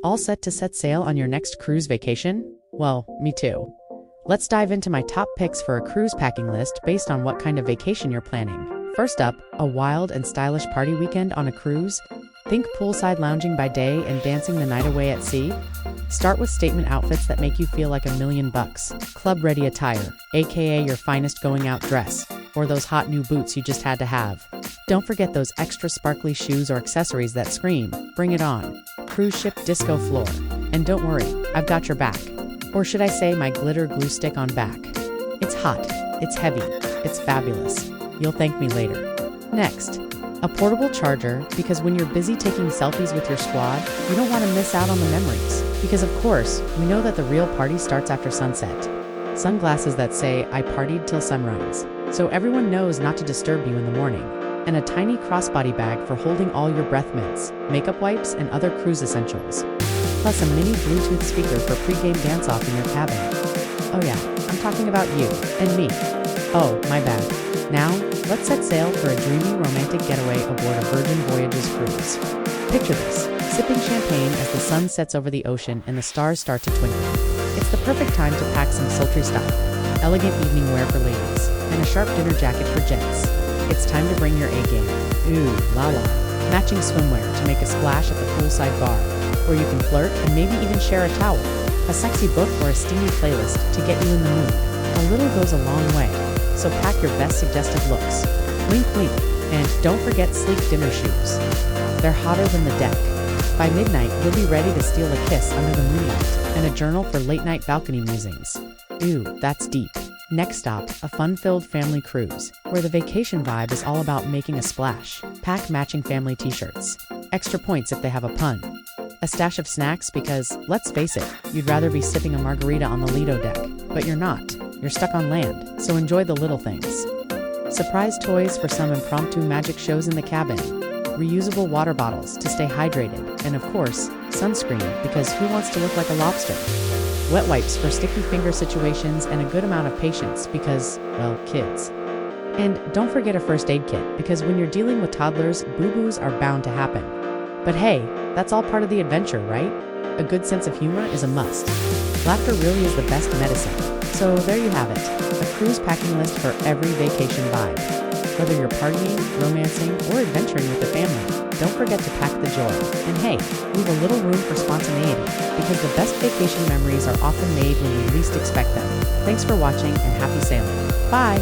All set to set sail on your next cruise vacation? Well, me too. Let's dive into my top picks for a cruise packing list based on what kind of vacation you're planning. First up, a wild and stylish party weekend on a cruise. Think poolside lounging by day and dancing the night away at sea. Start with statement outfits that make you feel like $1,000,000. Club-ready attire, aka your finest going-out dress, or those hot new boots you just had to have. Don't forget those extra sparkly shoes or accessories that scream, bring it on. Cruise ship disco floor. And don't worry, I've got your back. Or should I say my glitter glue stick on back. It's hot, it's heavy, it's fabulous. You'll thank me later. Next, a portable charger, because when you're busy taking selfies with your squad, you don't want to miss out on the memories. Because of course, we know that the real party starts after sunset. Sunglasses that say, I partied till sunrise, so everyone knows not to disturb you in the morning. And a tiny crossbody bag for holding all your breath mints, makeup wipes, and other cruise essentials. Plus a mini Bluetooth speaker for pre-game dance-off in your cabin. Oh yeah, I'm talking about you and me. Oh, my bad. Now, let's set sail for a dreamy romantic getaway aboard a Virgin Voyages cruise. Picture this, sipping champagne as the sun sets over the ocean and the stars start to twinkle. It's the perfect time to pack some sultry style, elegant evening wear for ladies, and a sharp dinner jacket for gents. It's time to bring your A game. Ooh, la la. Matching swimwear to make a splash at the poolside bar, where you can flirt and maybe even share a towel. A sexy book or a steamy playlist to get you in the mood. A little goes a long way, so pack your best suggested looks. Wink wink, and don't forget sleek dinner shoes. They're hotter than the deck. By midnight, you'll be ready to steal a kiss under the moonlight, and a journal for late-night balcony musings. Ooh, that's deep. Next stop, a fun-filled family cruise, where the vacation vibe is all about making a splash. Pack matching family t-shirts. Extra points if they have a pun. A stash of snacks because, let's face it, you'd rather be sipping a margarita on the Lido deck. But you're not. You're stuck on land, so enjoy the little things. Surprise toys for some impromptu magic shows in the cabin. Reusable water bottles to stay hydrated. And of course, sunscreen because who wants to look like a lobster? Wet wipes for sticky finger situations and a good amount of patience because, well, kids. And don't forget a first aid kit because when you're dealing with toddlers, boo-boos are bound to happen. But hey, that's all part of the adventure, right? A good sense of humor is a must. Laughter really is the best medicine. So there you have it, a cruise packing list for every vacation vibe. Whether you're partying, romancing, or adventuring with the family, don't forget to pack the joy. And hey, leave a little room for spontaneity, because the best vacation memories are often made when we least expect them. Thanks for watching and happy sailing. Bye!